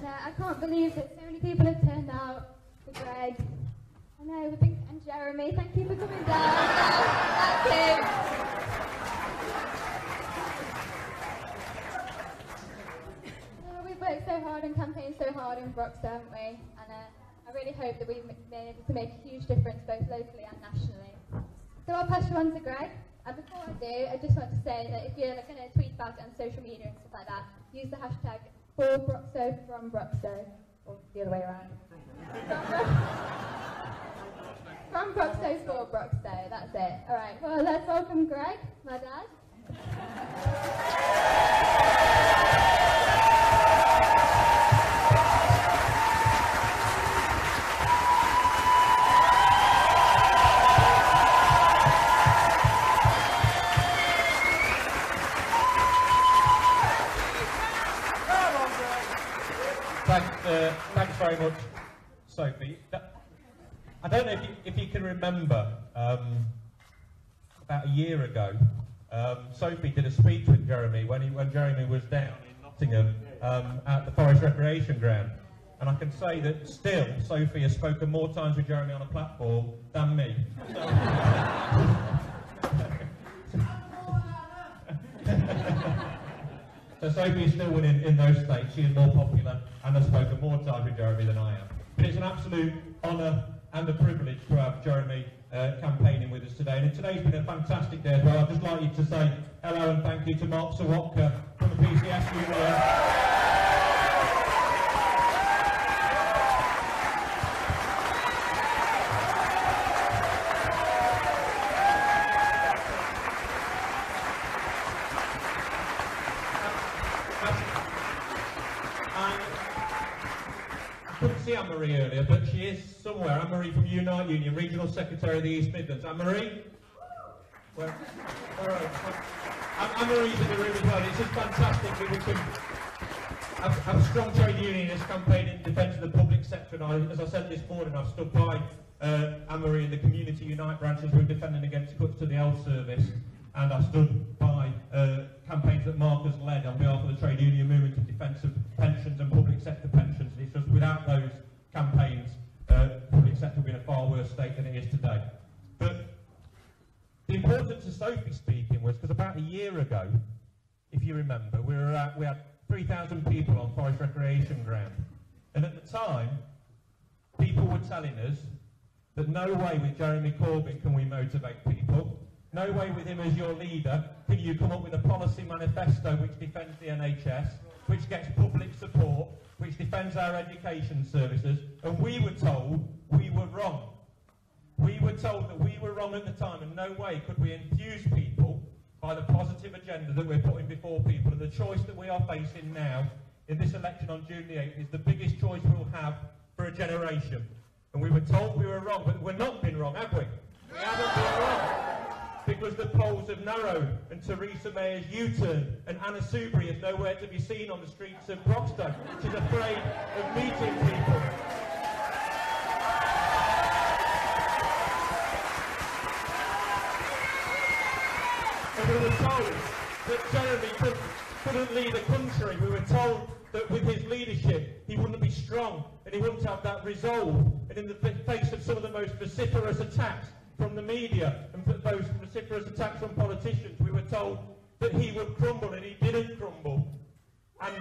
And I can't believe that so many people have turned out for Greg. I know, and Jeremy, thank you for coming down. That's it. We've worked so hard and campaigned so hard in Broxton, haven't we? And I really hope that we've been able to make a huge difference both locally and nationally. So I'll pass you on to Greg. And before I do, I just want to say that if you're going to tweet about it on social media and stuff like that, use the hashtag #ForBroxto from Broxto, or the other way around. From Broxto for Broxto, that's it. All right, well, let's welcome Greg, my dad. Thanks very much, Sophie. I don't know if you can remember, about a year ago, Sophie did a speech with Jeremy when Jeremy was down in Nottingham at the Forest Recreation Ground. And I can say that still, Sophie has spoken more times with Jeremy on a platform than me. So Sophie is still winning in those states. She is more popular and has spoken more times with Jeremy than I am. But it's an absolute honour and a privilege to have Jeremy campaigning with us today. And today's been a fantastic day as well. I'd just like you to say hello and thank you to Mark Sawatka from the PCS Union. See Anne-Marie earlier, but she is somewhere. Anne-Marie from Unite Union, Regional Secretary of the East Midlands. Anne-Marie? Where Anne-Marie's in the room as well. It's just fantastic that we can have a strong trade unionist campaign in defence of the public sector. And as I said this morning, I've stood by Anne-Marie and the Community Unite branches who are defending against cuts to the health service. And I've stood by campaigns that Mark has led on behalf of the trade union movement in defence of pensions and public sector pensions. It's just without those campaigns, the public sector would be in a far worse state than it is today. But the importance of Sophie speaking was because about a year ago, if you remember, we had 3,000 people on Forest Recreation Ground. And at the time, people were telling us that no way with Jeremy Corbyn can we motivate people. No way with him as your leader can you come up with a policy manifesto which defends the NHS, which gets public support, which defends our education services. And we were told we were wrong. We were told that we were wrong at the time, and no way could we enthuse people by the positive agenda that we're putting before people. And the choice that we are facing now in this election on June the 8th is the biggest choice we'll have for a generation. And we were told we were wrong, but we've not been wrong, have we? We haven't been wrong. Because the polls have narrowed, and Theresa May has U-turned, and Anna Soubry is nowhere to be seen on the streets of Broxton. She's afraid of meeting people. And we were told that Jeremy couldn't lead a country. We were told that with his leadership, he wouldn't be strong, and he wouldn't have that resolve. And in the face of some of the most vociferous attacks from the media and those vociferous attacks from politicians, we were told that he would crumble, and he didn't crumble. And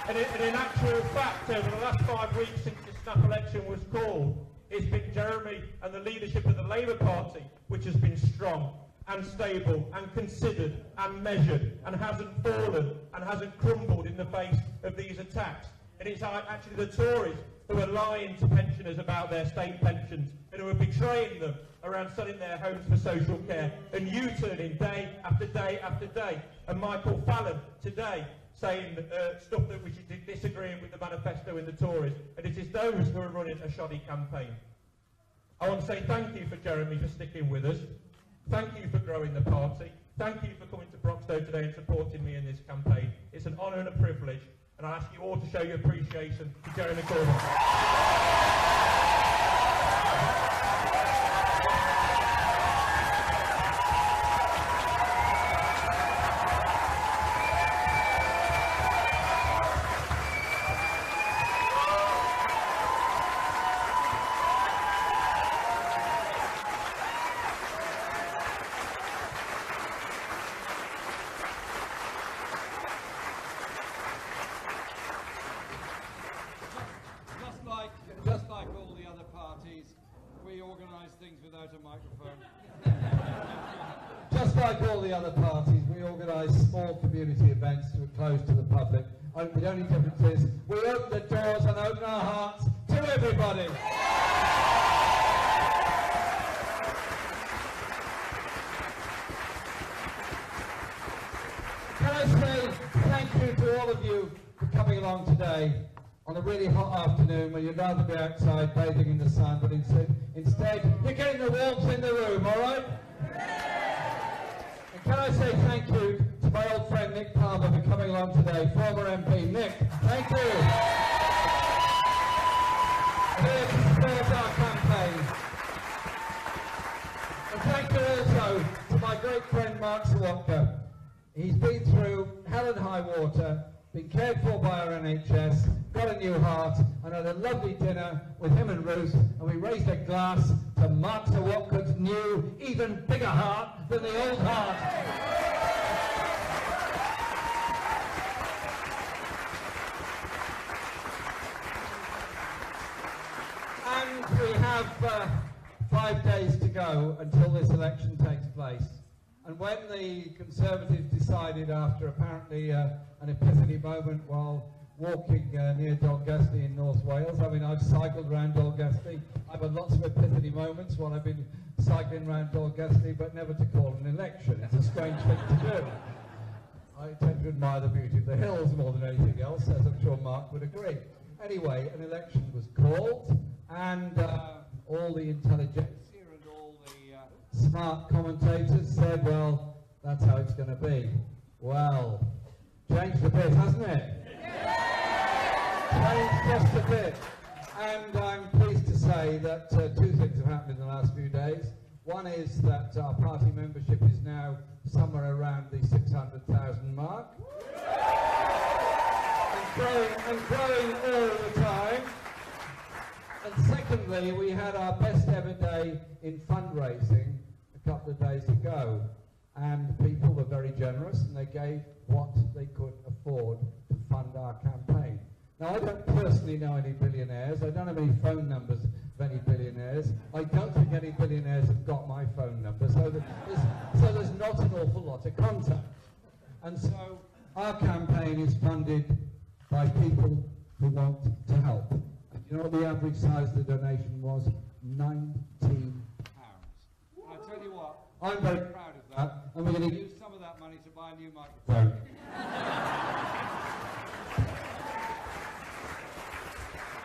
in actual fact, over the last 5 weeks since the snap election was called, it's been Jeremy and the leadership of the Labour Party which has been strong and stable and considered and measured and hasn't fallen and hasn't crumbled in the face of these attacks. And it's actually the Tories who are lying to pensioners about their state pensions and who are betraying them around selling their homes for social care and U-turning day after day after day. And Michael Fallon today saying stuff that we should be disagreeing with the manifesto in the Tories. And it is those who are running a shoddy campaign. I want to say thank you for Jeremy for sticking with us. Thank you for growing the party. Thank you for coming to Broxto today and supporting me in this campaign. It's an honour and a privilege. And I ask you all to show your appreciation to Jeremy Corbyn. without a microphone. Just like all the other parties, we organise small community events to close to the public. The only difference is we open the doors and open our hearts to everybody. Can I say thank you to all of you for coming along today on a really hot afternoon when you'd rather be outside bathing in the sun, but instead you're getting the warmth in the room, all right? And can I say thank you to my old friend Nick Palmer for coming along today, former MP. Nick, thank you. Here to support our campaign. And thank you also to my great friend Mark Sawatka. He's been through hell and high water, been cared for by our NHS, got a new heart, and had a lovely dinner with him and Ruth, and we raised a glass to Mark Sawatka's new, even bigger heart than the old heart. And we have 5 days to go until this election takes place. And when the Conservatives decided, after apparently an epiphany moment while walking near Dolgastly in North Wales, I mean, I've cycled around Dolgastly, I've had lots of epiphany moments while I've been cycling around Dolgastly, but never to call an election. It's a strange thing to do. I tend to admire the beauty of the hills more than anything else, as I'm sure Mark would agree. Anyway, an election was called, and all the intelligentsia and all the smart commentators said, well, that's how it's going to be. Well, changed a bit, hasn't it? Changed just a bit. And I'm pleased to say that 2 things have happened in the last few days. One is that our party membership is now somewhere around the 600,000 mark. And growing all the time. And secondly, we had our best ever day in fundraising a couple of days ago. And people were very generous, and they gave what they could afford to fund our campaign. Now, I don't personally know any billionaires. I don't have any phone numbers of any billionaires. I don't think any billionaires have got my phone number, so there's not an awful lot of contact. And so our campaign is funded by people who want to help. And you know what the average size of the donation was? £19. I tell you what, I'm very proud of that, and we're going to use some of that money to buy a new microphone.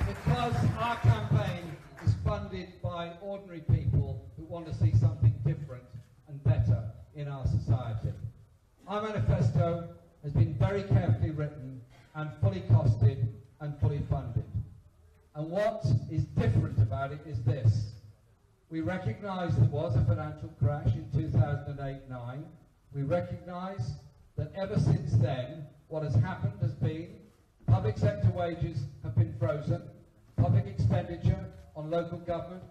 Because our campaign is funded by ordinary people who want to see something different and better in our society. Our manifesto has been very carefully written and fully costed and fully funded. And what is different about it is this. We recognise there was a financial crash in 2008-9. We recognise that ever since then, what has happened has been public sector wages have been frozen, public expenditure on local government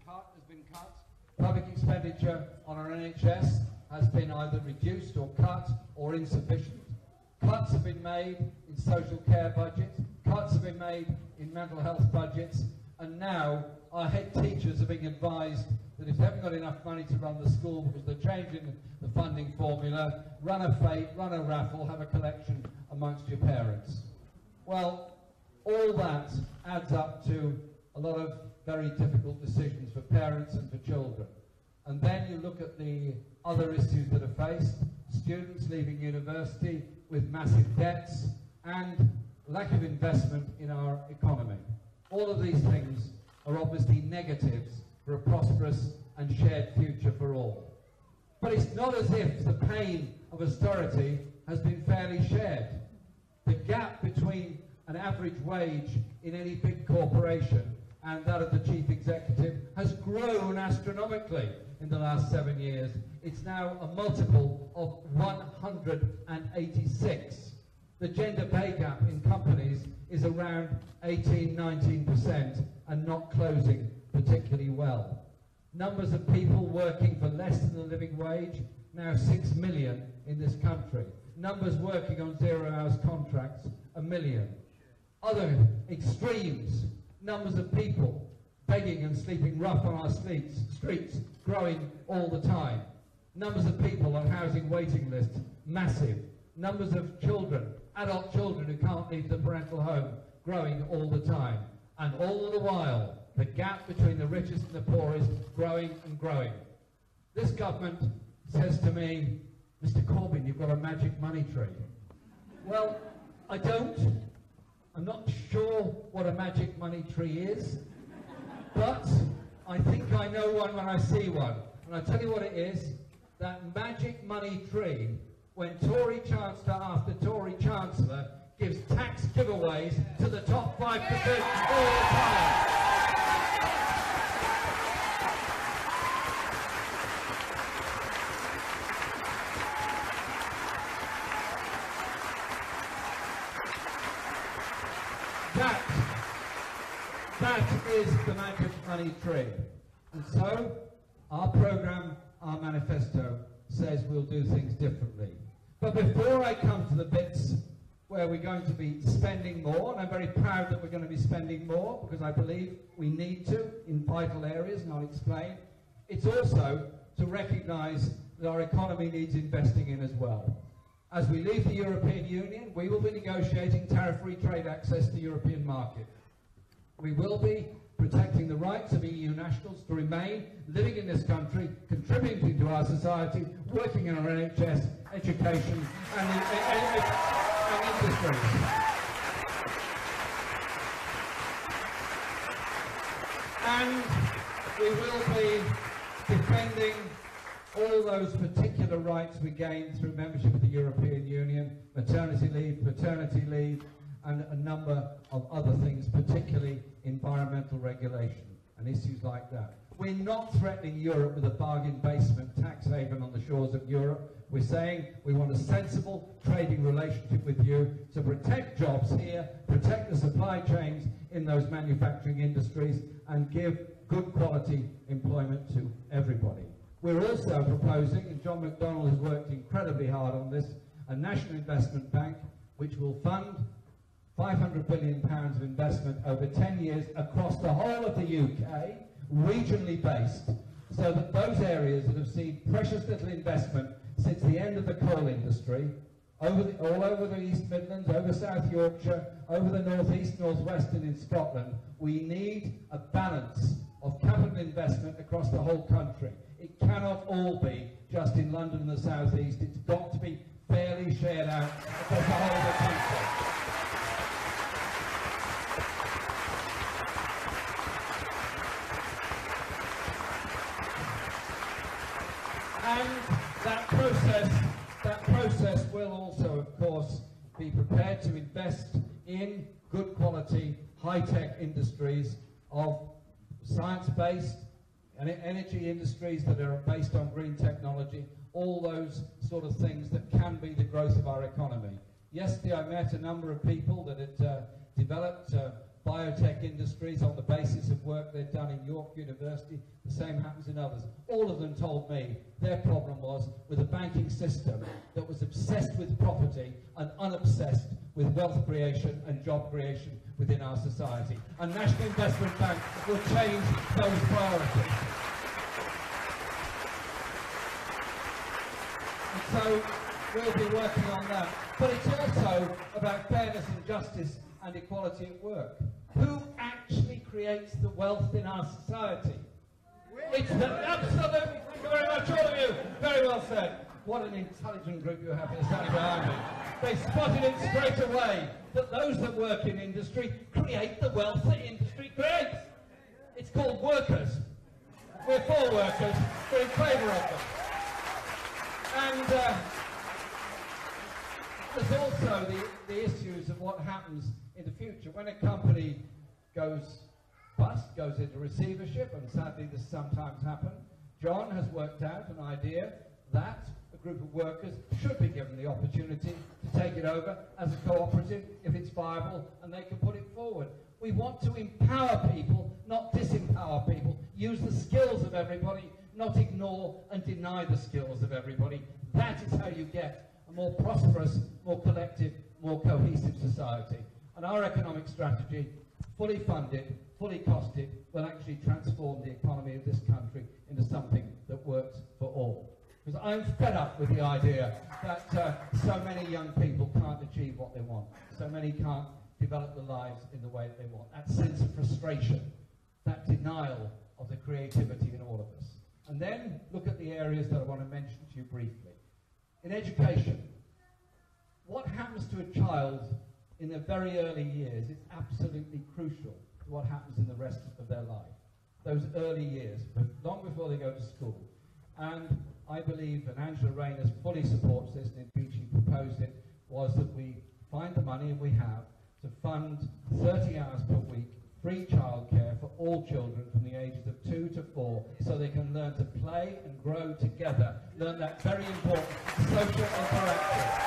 has been cut, public expenditure on our NHS has been either reduced or cut or insufficient. Cuts have been made in social care budgets, cuts have been made in mental health budgets, and now our head teachers are being advised that if they haven't got enough money to run the school because they're changing the funding formula, run a fete, run a raffle, have a collection amongst your parents. Well, all that adds up to a lot of very difficult decisions for parents and for children. And then you look at the other issues that are faced, students leaving university with massive debts and lack of investment in our economy. All of these things are obviously negatives for a prosperous and shared future for all. But it's not as if the pain of austerity has been fairly shared. The gap between an average wage in any big corporation and that of the chief executive has grown astronomically in the last 7 years. It's now a multiple of 186. The gender pay gap in companies is around 18-19% and not closing particularly well. Numbers of people working for less than the living wage, now 6 million in this country. Numbers working on 0 hours contracts, 1 million. Other extremes, numbers of people begging and sleeping rough on our streets growing all the time. Numbers of people on housing waiting lists, massive. Numbers of children, adult children who can't leave the parental home, growing all the time. And all the while, the gap between the richest and the poorest growing and growing. This government says to me, Mr. Corbyn, you've got a magic money tree. Well, I don't. I'm not sure what a magic money tree is, but I think I know one when I see one. And I'll tell you what it is. That magic money tree, when Tory Chancellor after Tory Chancellor gives tax giveaways to the top 5% all the time. That is the magic money tree. And so, our programme, our manifesto, says we'll do things differently. But before I come to the bits where we're going to be spending more, and I'm very proud that we're going to be spending more, because I believe we need to in vital areas, and I'll explain, it's also to recognise that our economy needs investing in as well. As we leave the European Union, we will be negotiating tariff-free trade access to the European market. We will be protecting the rights of EU nationals to remain living in this country, contributing to our society, working in our NHS, education and industries. And we will be defending all those particular rights we gained through membership of the European Union, maternity leave, paternity leave, and a number of other things, particularly environmental regulation and issues like that. We're not threatening Europe with a bargain basement tax haven on the shores of Europe. We're saying we want a sensible trading relationship with you to protect jobs here, protect the supply chains in those manufacturing industries, and give good quality employment to everybody. We're also proposing, and John McDonnell has worked incredibly hard on this, a national investment bank which will fund £500 billion of investment over 10 years across the whole of the UK, regionally based, so that those areas that have seen precious little investment since the end of the coal industry, all over the East Midlands, over South Yorkshire, over the North East, North West and in Scotland, we need a balance of capital investment across the whole country. It cannot all be just in London and the South East. It's got to be fairly shared out across the whole of the country. And that process will also, of course, be prepared to invest in good quality, high-tech industries of science-based and energy industries that are based on green technology, all those sort of things that can be the growth of our economy. Yesterday I met a number of people that had developed biotech industries on the basis of work they'd done in York University. The same happens in others. All of them told me their problem was with a banking system that was obsessed with property and unobsessed with wealth creation and job creation within our society. A National Investment Bank will change those priorities. And so we'll be working on that. But it's also about fairness and justice and equality at work. Who actually creates the wealth in our society? It's the absolute, thank you very much, all of you. Very well said. What an intelligent group you have here standing behind me. They spotted it straight away, that those that work in industry create the wealth that industry creates. It's called workers. We're for workers, we're in favour of them. And there's also the issues of what happens in the future. When a company goes bust, goes into receivership, and sadly this sometimes happens, John has worked out an idea that a group of workers should be given the opportunity to take it over as a cooperative if it's viable and they can put it forward. We want to empower people, not disempower people. Use the skills of everybody, not ignore and deny the skills of everybody. That is how you get a more prosperous, more collective, more cohesive society. And our economic strategy fully funded, fully costed, will actually transform the economy of this country into something that works for all. Because I'm fed up with the idea that so many young people can't achieve what they want. So many can't develop their lives in the way that they want. That sense of frustration, that denial of the creativity in all of us. And then look at the areas that I want to mention to you briefly. In education, what happens to a child in their very early years is absolutely crucial to what happens in the rest of their life. Those early years, but long before they go to school. And I believe, and Angela Rayner fully supports this, and indeed she proposed it, was that we find the money, and we have, to fund 30 hours per week, free childcare for all children from the ages of 2 to 4, so they can learn to play and grow together, learn that very important social interaction.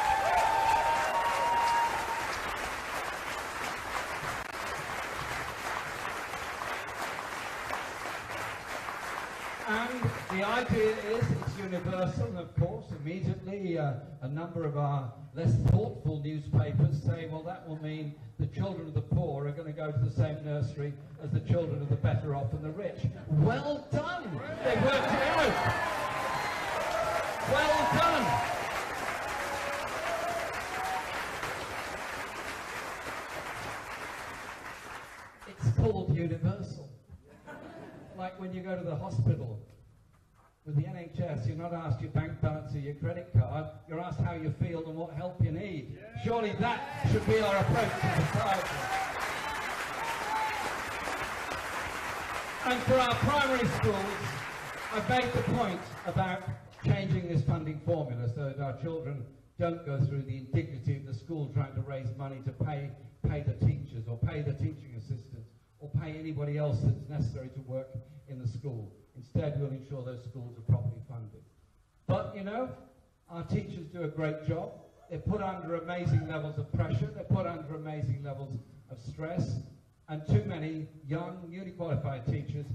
And the idea is it's universal, and of course, immediately a number of our less thoughtful newspapers say, well, that will mean the children of the poor are going to go to the same nursery as the children of the better off and the rich. Well done! They worked it out! Well done! It's called universal. Like when you go to the hospital with the NHS, you're not asked your bank balance or your credit card, you're asked how you feel and what help you need. Surely that should be our approach to society. And for our primary schools, I've made the point about changing this funding formula so that our children don't go through the indignity of the school trying to raise money to pay the teachers or pay the teaching assistants or pay anybody else that's necessary to work in the school. Instead, we'll ensure those schools are properly funded. But, you know, our teachers do a great job. They're put under amazing levels of pressure. They're put under amazing levels of stress. And too many young, newly qualified teachers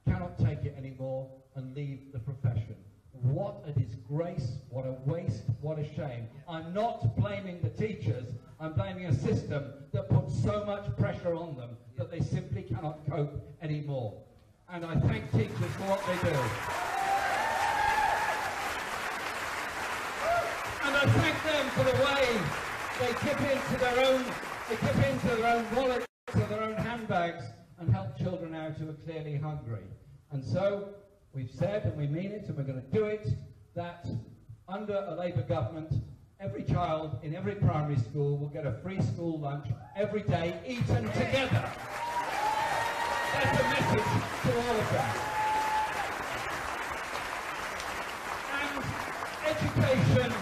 cannot take it anymore and leave the profession. What a disgrace, what a waste, what a shame. I'm not blaming the teachers. I'm blaming a system that puts so much pressure on them that they simply cannot cope anymore. And I thank teachers for what they do. And I thank them for the way they dip into their own wallets or their own handbags and help children out who are clearly hungry. And so we've said, and we mean it, and we're going to do it, that under a Labour government, every child in every primary school will get a free school lunch every day, eaten together. That's a message to all of them. And education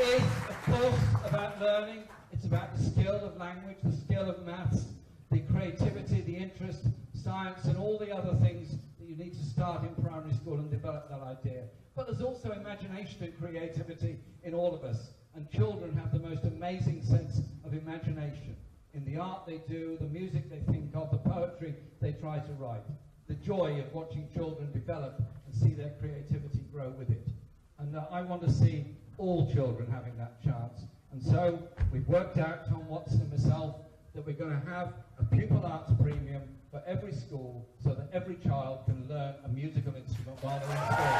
is, of course, about learning. It's about the skill of language, the skill of maths, the creativity, the interest, science, and all the other things that you need to start in primary school and develop that idea. But there's also imagination and creativity in all of us. And children have the most amazing sense of imagination. In the art they do, the music they think of, the poetry they try to write. The joy of watching children develop and see their creativity grow with it. And I want to see all children having that chance. And so we've worked out, Tom Watson and myself, that we're going to have a pupil arts premium for every school so that every child can learn a musical instrument while they're in school.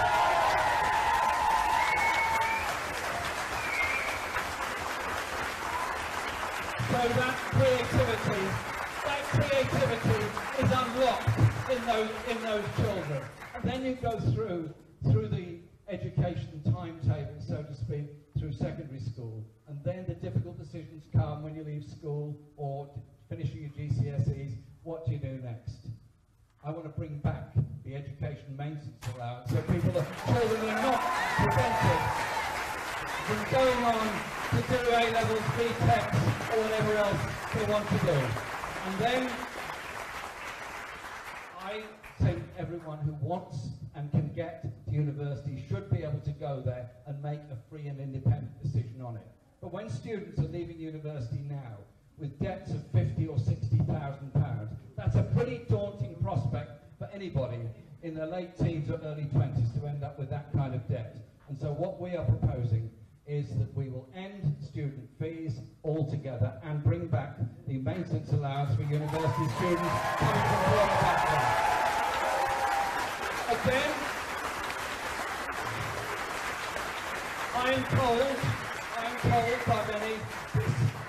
So that creativity is unlocked in those children. And then you go through the education timetable, so to speak, through secondary school. And then the difficult decisions come when you leave school or finishing your GCSEs. What do you do next? I want to bring back the education maintenance allowance so children are not prevented from going on to do A-levels, B-Techs, or whatever else they want to do. And then I think everyone who wants and can get to university should be able to go there and make a free and independent decision on it. But when students are leaving university now with debts of £50,000 or £60,000, that's a pretty daunting prospect for anybody in their late teens or early 20s to end up with that kind of debt. And so what we are proposing is that we will end student fees altogether and bring back the inheritance allowance for university students coming from poorer backgrounds. Again, I'm told by many,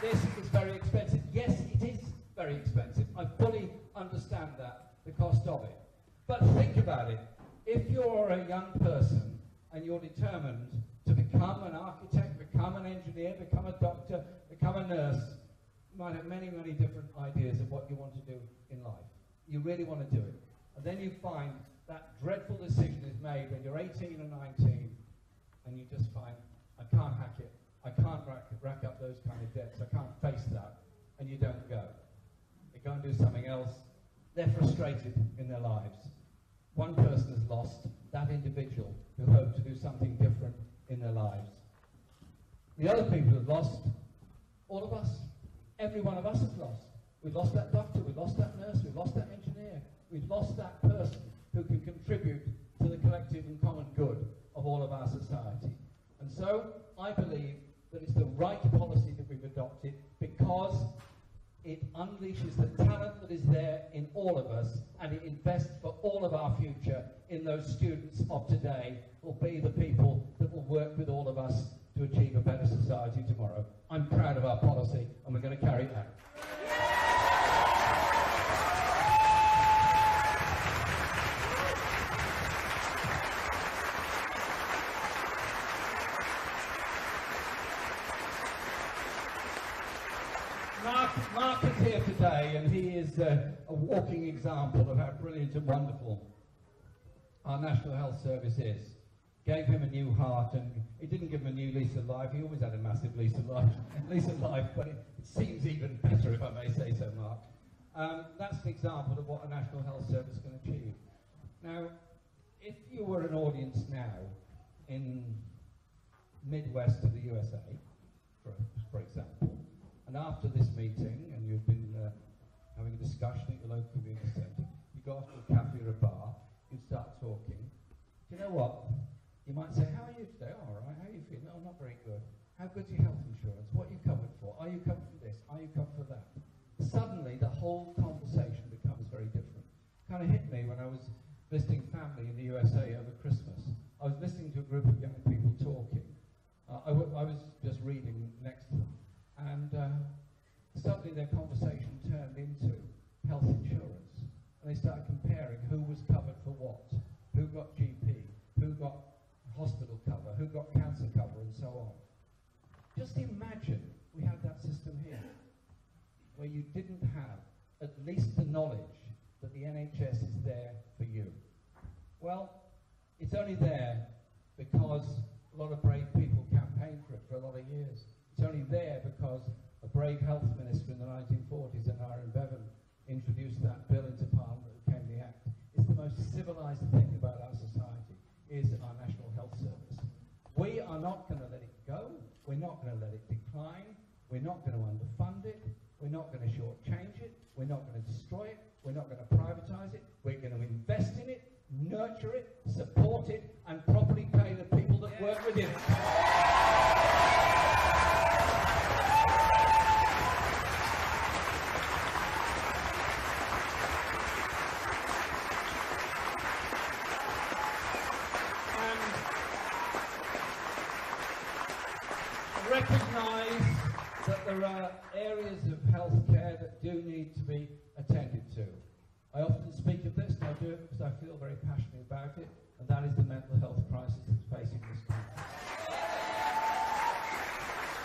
this is very expensive. Yes, it is very expensive. I fully understand that, the cost of it. But think about it. If you're a young person and you're determined to become an architect, become an engineer, become a doctor, become a nurse, you might have many, many different ideas of what you want to do in life. You really want to do it. And then you find that dreadful decision is made when you're 18 or 19, and you just find, I can't hack it. I can't rack up those kind of debts. I can't face that. And you don't go. They go and do something else. They're frustrated in their lives. One person has lost that individual who hoped to do something different in their lives. The other people have lost, all of us. Every one of us has lost. We've lost that doctor, we've lost that nurse, we've lost that engineer. We've lost that person who can contribute to the collective and common good of all of our society. And so, I believe that it's the right policy that we've adopted because it unleashes the talent that is there in all of us, and it invests for all of our future in those students of today who will be the people that will work with all of us to achieve a better society tomorrow. I'm proud of our policy, and we're going to carry it out. Mark is here today, and he is a walking example of how brilliant and wonderful our National Health Service is. Gave him a new heart, and it didn't give him a new lease of life. He always had a massive lease of life, but it seems even better, if I may say so, Mark. That's an example of what a National Health Service can achieve. Now, if you were an audience now in Midwest of the USA, for example, and after this meeting, and you've been having a discussion at your local community centre, you go off to a cafe or a bar, you start talking. Do you know what? You might say, how are you today? Oh, all right. How are you feeling? Oh, not very good. How good's your health insurance? What are you covered for? Are you covered for this? Are you covered for that? Suddenly, the whole conversation becomes very different. Kind of hit me when I was visiting family in the USA over Christmas. I was listening to a group of young people talking. I was just reading next to them. And suddenly their conversation turned into health insurance. And they started comparing who was covered for what, who got GP, who got hospital cover, who got cancer cover, and so on. Just imagine we had that system here, where you didn't have at least the knowledge that the NHS is there for you. Well, it's only there because a lot of brave people campaigned for it for a lot of years. It's only there because a brave health minister in the 1940s, Aaron Bevan, introduced that bill into Parliament that became the Act. It's the most civilised thing about our society, is our National Health Service. We are not going to let it go. We're not going to let it decline. We're not going to underfund it. We're not going to shortchange it. We're not going to destroy it. We're not going to privatise it. We're going to invest in it, nurture it, support it, and properly pay the people that work within it. Recognise that there are areas of healthcare that do need to be attended to. I often speak of this, and I do it because I feel very passionate about it, and that is the mental health crisis that's facing this country.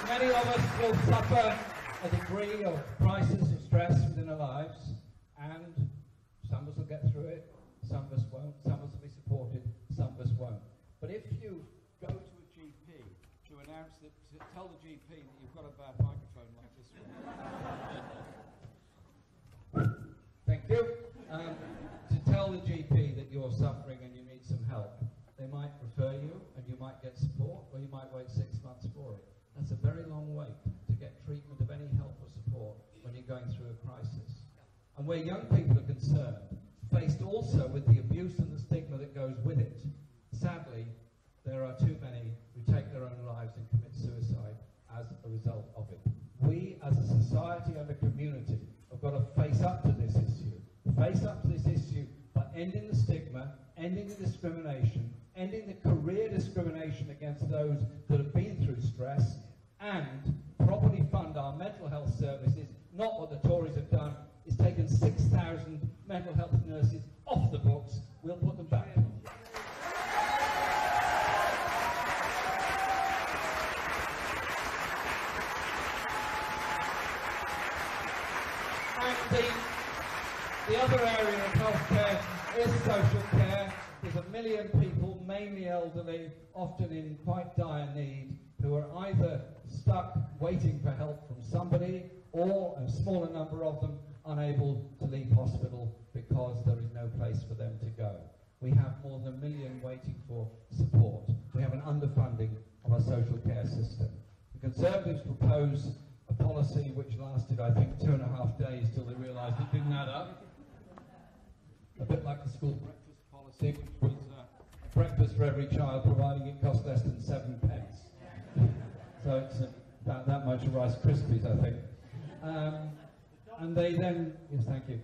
Many of us will suffer a degree of crisis or stress within our lives, and some of us will get through it, some of us won't, some of us will be supported, some of us won't. But if you go to a GP to announce that, to tell the GP that you've got a bad microphone like this one. Thank you. To tell the GP that you're suffering and you need some help, they might refer you and you might get support, or you might wait 6 months for it. That's a very long wait to get treatment of any help or support when you're going through a crisis. And where young people are concerned, faced also with the abuse and the stigma that goes with it, sadly, there are too many who take their own lives and commit suicide as a result of it. We, as a society and a community, got to face up to this issue. Face up to this issue by ending the stigma, ending the discrimination, ending the career discrimination against those that have been through stress, and properly fund our mental health services. Not what the Tories have done, is taken 6,000 mental health nurses off the books. We'll put them back on. And the other area of healthcare is social care. There's 1 million people, mainly elderly, often in quite dire need, who are either stuck waiting for help from somebody, or a smaller number of them unable to leave hospital because there is no place for them to go. We have more than 1 million waiting for support. We have an underfunding of our social care system. The Conservatives propose a policy which lasted, I think, 2.5 days till they realised it didn't add up. A bit like the school breakfast policy, which was breakfast for every child, providing it cost less than 7 pence. So it's about that much of Rice Krispies, I think. And they then, yes, thank you.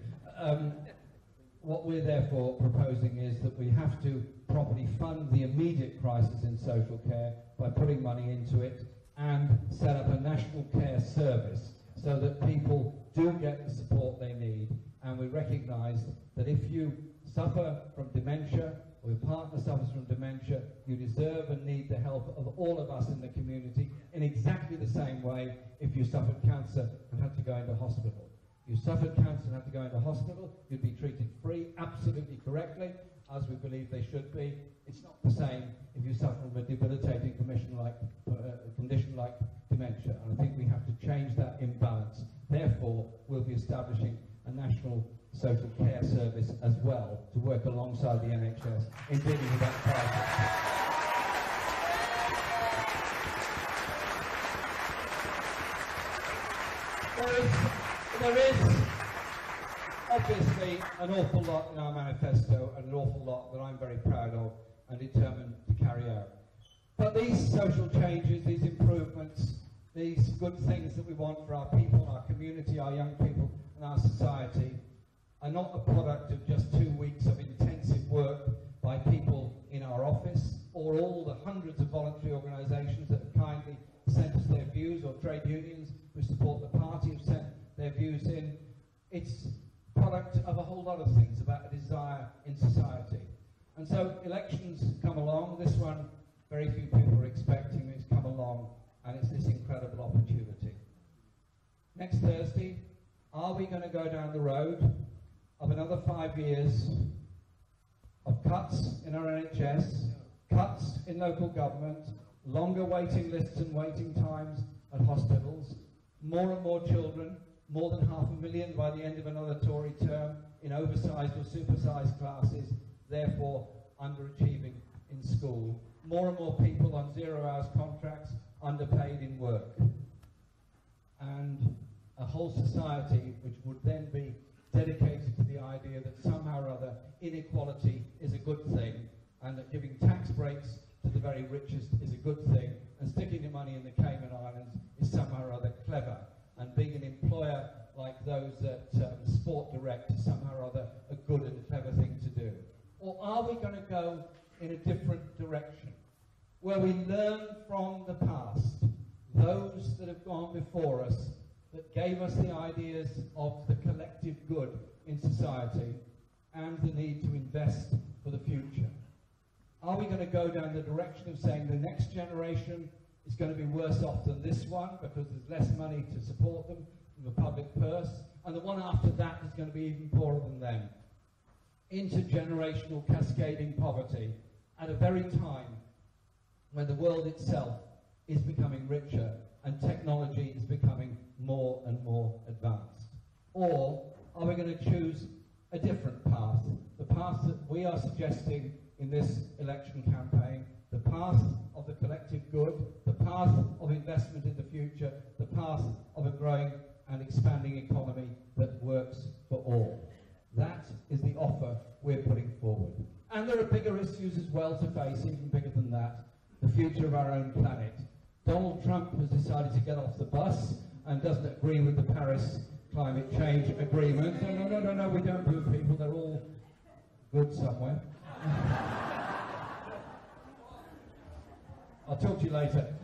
What we're therefore proposing is that we have to properly fund the immediate crisis in social care by putting money into it and set up a national care service so that people do get the support they need. And we recognise that if you suffer from dementia, or your partner suffers from dementia, you deserve and need the help of all of us in the community in exactly the same way if you suffered cancer and had to go into hospital. You suffered cancer and had to go into hospital, you'd be treated free, absolutely correctly, as we believe they should be. It's not the same if you suffer from a debilitating condition like dementia, and I think we have to change that imbalance. Therefore, we'll be establishing a national social care service as well to work alongside the NHS in dealing with that crisis. There is obviously an awful lot in our manifesto and an awful lot that I'm very proud of and determined to carry out. But these social changes, these improvements, these good things that we want for our people, our community, our young people and our society are not a product of just 2 weeks of intensive work by people in our office or all the hundreds of voluntary organisations that have kindly sent us their views, or trade unions who support the party have sent their views in. It's a product of a whole lot of things about a desire in society. And so elections come along. This one, very few people are expecting. It's come along, and it's this incredible opportunity. Next Thursday, are we going to go down the road of another 5 years of cuts in our NHS, cuts in local government, longer waiting lists and waiting times at hospitals, more and more children, more than 500,000 by the end of another Tory term, in oversized or supersized classes, therefore underachieving in school, more and more people on 0 hours contracts, underpaid in work, and a whole society which would then be dedicated to the idea that somehow or other inequality is a good thing, and that giving tax breaks to the very richest is a good thing, and sticking the money in the Cayman Islands is somehow or other clever, and being an employer like those at Sport Direct is somehow or other a good and clever thing to do? Or are we going to go in a different direction, where we learn from the past, those that have gone before us, that gave us the ideas of the collective good in society and the need to invest for the future? Are we going to go down the direction of saying the next generation is going to be worse off than this one because there's less money to support them from the public purse, and the one after that is going to be even poorer than them? Intergenerational cascading poverty at a very time when the world itself is becoming richer and technology is becoming more and more advanced? Or are we going to choose a different path, the path that we are suggesting in this election campaign, the path of the collective good, the path of investment in the future, the path of a growing and expanding economy that works for all? That is the offer we're putting forward. And there are bigger issues as well to face, even bigger than that: the future of our own planet. Donald Trump has decided to get off the bus and doesn't agree with the Paris climate change agreement. No, we don't boo people, they're all good somewhere. I'll talk to you later.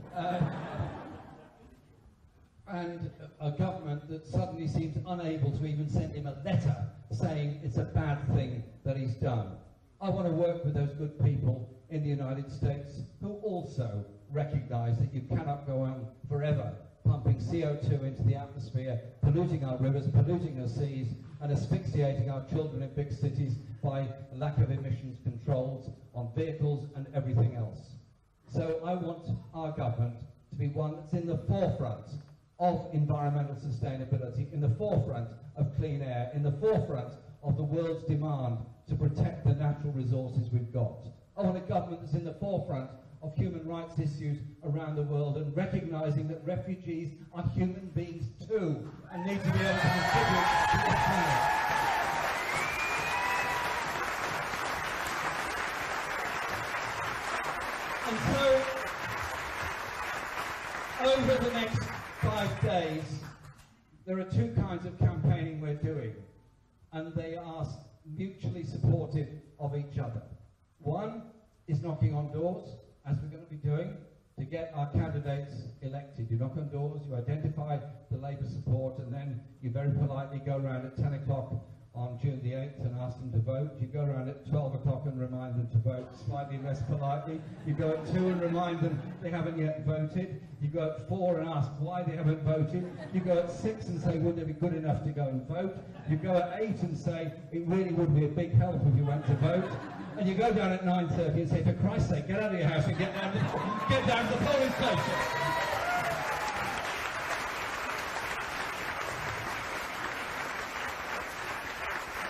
And a government that suddenly seems unable to even send him a letter saying it's a bad thing that he's done. I want to work with those good people in the United States who also recognise that you cannot go on forever pumping CO2 into the atmosphere, polluting our rivers, polluting our seas, and asphyxiating our children in big cities by lack of emissions controls on vehicles and everything else. So I want our government to be one that's in the forefront of environmental sustainability, in the forefront of clean air, in the forefront of the world's demand to protect the natural resources we've got. I want a government that's in the forefront of human rights issues around the world and recognising that refugees are human beings too and need to be able to contribute to the planet. And so, over the next 5 days, there are two kinds of campaigning we're doing, and they are mutually supportive of each other. One is knocking on doors, as we're going to be doing, to get our candidates elected. You knock on doors, you identify the Labour support, and then you very politely go around at 10 o'clock on June the 8th and ask them to vote. You go around at 12 o'clock and remind them to vote, slightly less politely. You go at 2 and remind them they haven't yet voted. You go at 4 and ask why they haven't voted. You go at 6 and say, would they be good enough to go and vote? You go at 8 and say, it really would be a big help if you went to vote. And you go down at 9:30 and say, for Christ's sake, get out of your house and get down to the polling station.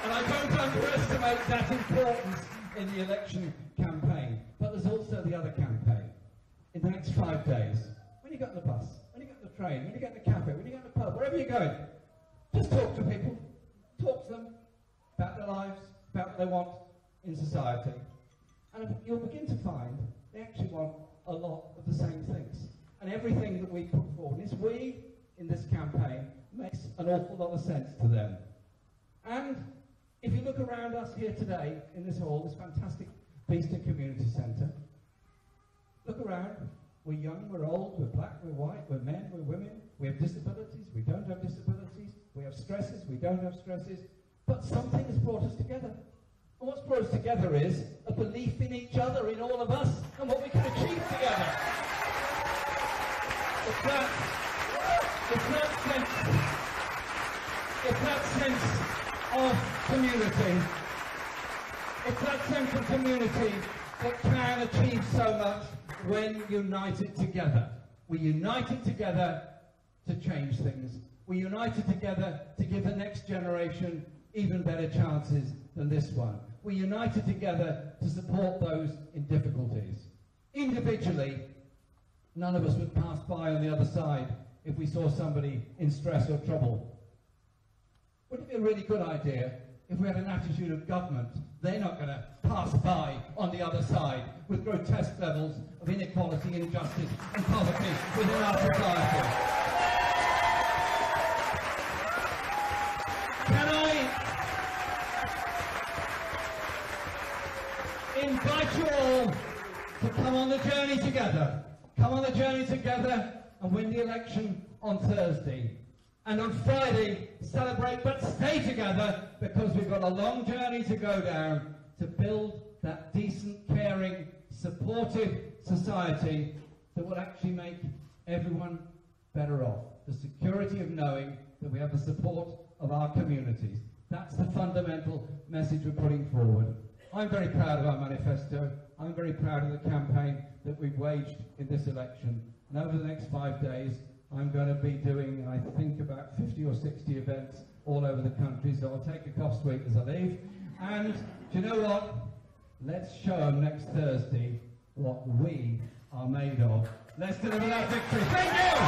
And I don't underestimate that importance in the election campaign. But there's also the other campaign. In the next 5 days, when you get on the bus, when you get on the train, when you get in the cafe, when you get in the pub, wherever you're going, just talk to people. Talk to them about their lives, about what they want in society. And you'll begin to find they actually want a lot of the same things. And everything that we put forward is we, in this campaign, makes an awful lot of sense to them. And if you look around us here today, in this hall, this fantastic Beeston Community Centre, look around. We're young, we're old, we're black, we're white, we're men, we're women, we have disabilities, we don't have disabilities, we have stresses, we don't have stresses, but something has brought us together. And what's brought us together is a belief in each other, in all of us, and what we can achieve together. It's that sense of community. It's that sense of community that can achieve so much when united together. We united together to change things. We united together to give the next generation even better chances than this one. We united together to support those in difficulties. Individually, none of us would pass by on the other side if we saw somebody in stress or trouble. Wouldn't it be a really good idea if we had an attitude of government? They're not going to pass by on the other side with grotesque levels of inequality, injustice and poverty within our society. Can I invite you all to come on the journey together? Come on the journey together and win the election on Thursday. And on Friday, celebrate, but stay together, because we've got a long journey to go down to build that decent, caring, supportive society that will actually make everyone better off. The security of knowing that we have the support of our communities. That's the fundamental message we're putting forward. I'm very proud of our manifesto. I'm very proud of the campaign that we've waged in this election. And over the next 5 days, I'm going to be doing, I think, about 50 or 60 events all over the country, so I'll take a cough sweep as I leave. And do you know what? Let's show them next Thursday what we are made of. Let's deliver that victory. Thank you!